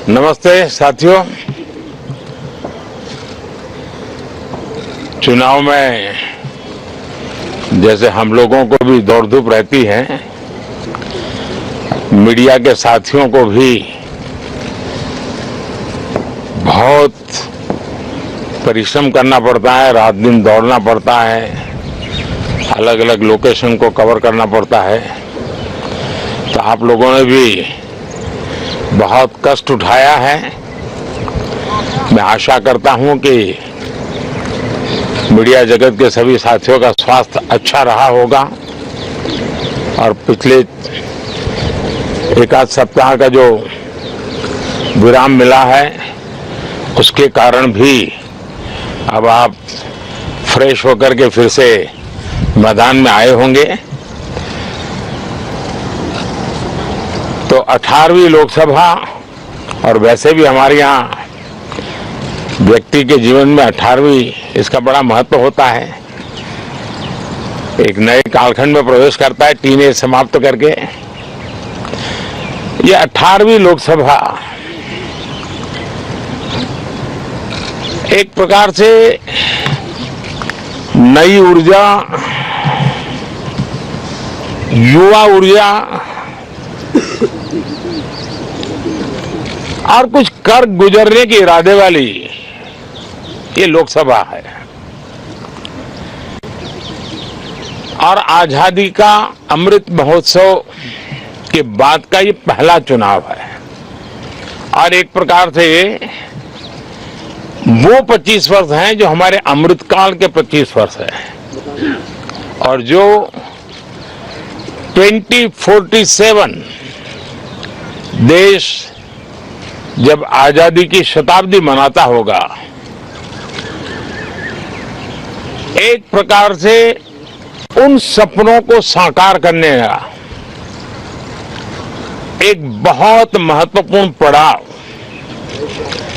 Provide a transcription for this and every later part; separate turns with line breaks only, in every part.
नमस्ते साथियों। चुनाव में जैसे हम लोगों को भी दौड़ धूप रहती है, मीडिया के साथियों को भी बहुत परिश्रम करना पड़ता है, रात दिन दौड़ना पड़ता है, अलग अलग लोकेशन को कवर करना पड़ता है। तो आप लोगों ने भी बहुत कष्ट उठाया है। मैं आशा करता हूं कि मीडिया जगत के सभी साथियों का स्वास्थ्य अच्छा रहा होगा और पिछले एक आध सप्ताह का जो विराम मिला है उसके कारण भी अब आप फ्रेश होकर के फिर से मैदान में आए होंगे। तो 18वीं लोकसभा और वैसे भी हमारे यहाँ व्यक्ति के जीवन में 18वीं इसका बड़ा महत्व होता है। एक नए कालखंड में प्रवेश करता है टीनेज समाप्त करके। ये 18वीं लोकसभा एक प्रकार से नई ऊर्जा, युवा ऊर्जा और कुछ कर गुजरने के इरादे वाली ये लोकसभा है और आजादी का अमृत महोत्सव के बाद का ये पहला चुनाव है। और एक प्रकार से वो 25 वर्ष हैं जो हमारे अमृतकाल के 25 वर्ष हैं और जो 2047 देश जब आजादी की शताब्दी मनाता होगा, एक प्रकार से उन सपनों को साकार करने का एक बहुत महत्वपूर्ण पड़ाव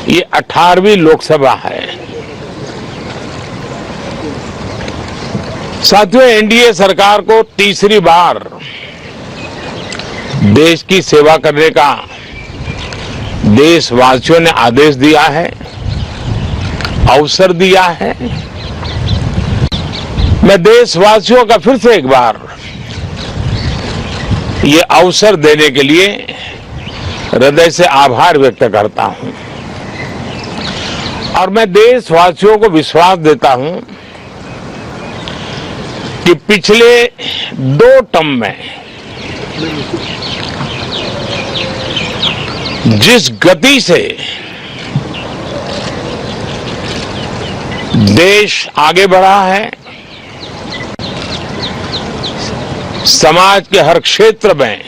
ये 18वीं लोकसभा है। साथियों, एनडीए सरकार को तीसरी बार देश की सेवा करने का देशवासियों ने आदेश दिया है, अवसर दिया है। मैं देशवासियों का फिर से एक बार ये अवसर देने के लिए हृदय से आभार व्यक्त करता हूं और मैं देशवासियों को विश्वास देता हूं कि पिछले 2 टर्म में जिस गति से देश आगे बढ़ा है, समाज के हर क्षेत्र में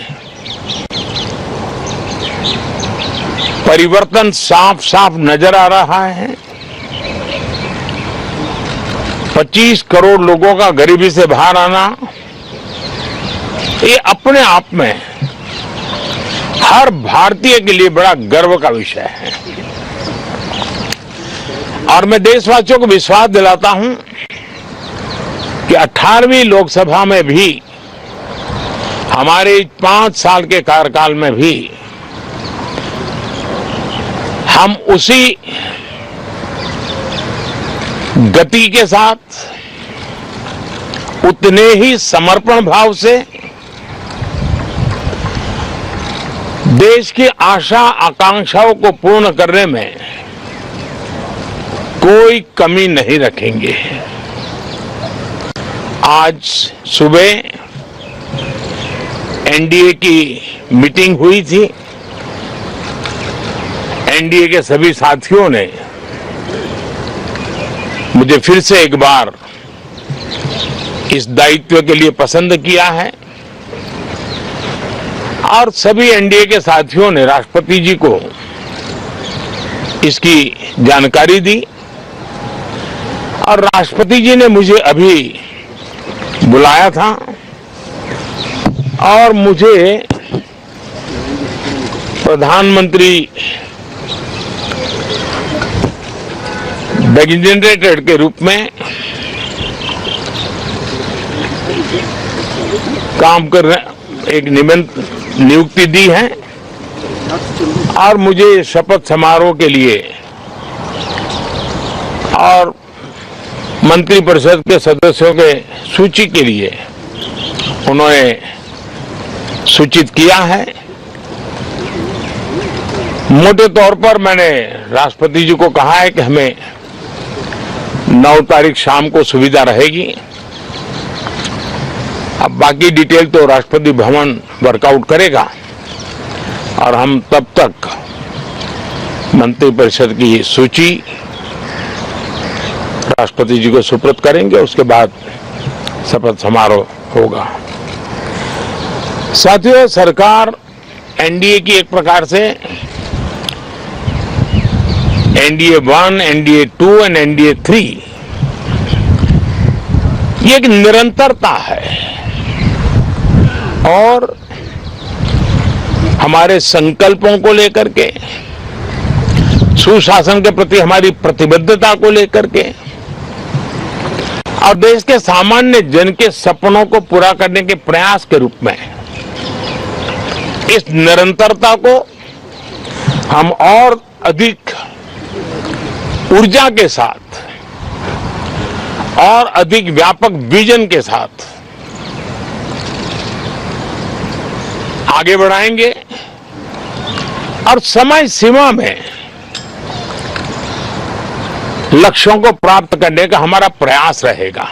परिवर्तन साफ साफ नजर आ रहा है। 25 करोड़ लोगों का गरीबी से बाहर आना ये अपने आप में हर भारतीय के लिए बड़ा गर्व का विषय है और मैं देशवासियों को विश्वास दिलाता हूं कि 18वीं लोकसभा में भी हमारे 5 साल के कार्यकाल में भी हम उसी गति के साथ, उतने ही समर्पण भाव से देश की आशा आकांक्षाओं को पूर्ण करने में कोई कमी नहीं रखेंगे। आज सुबह एनडीए की मीटिंग हुई थी। एनडीए के सभी साथियों ने मुझे फिर से एक बार इस दायित्व के लिए पसंद किया है और सभी एनडीए के साथियों ने राष्ट्रपति जी को इसकी जानकारी दी और राष्ट्रपति जी ने मुझे अभी बुलाया था और मुझे प्रधानमंत्री डेजिग्नेटेड के रूप में काम कर रहे एक नियुक्ति दी है। और मुझे शपथ समारोह के लिए और मंत्रिपरिषद के सदस्यों के सूची के लिए उन्होंने सूचित किया है। मोटे तौर पर मैंने राष्ट्रपति जी को कहा है कि हमें 9 तारीख शाम को सुविधा रहेगी। अब बाकी डिटेल तो राष्ट्रपति भवन वर्कआउट करेगा और हम तब तक मंत्रिपरिषद की सूची राष्ट्रपति जी को सुपुर्द करेंगे। उसके बाद शपथ समारोह होगा। साथियों, सरकार एनडीए की एक प्रकार से एनडीए 1, एनडीए 2 और एनडीए 3 ये एक निरंतरता है और हमारे संकल्पों को लेकर के, सुशासन के प्रति हमारी प्रतिबद्धता को लेकर के और देश के सामान्य जन के सपनों को पूरा करने के प्रयास के रूप में इस निरंतरता को हम और अधिक ऊर्जा के साथ और अधिक व्यापक विजन के साथ आगे बढ़ाएंगे और समय सीमा में लक्ष्यों को प्राप्त करने का हमारा प्रयास रहेगा।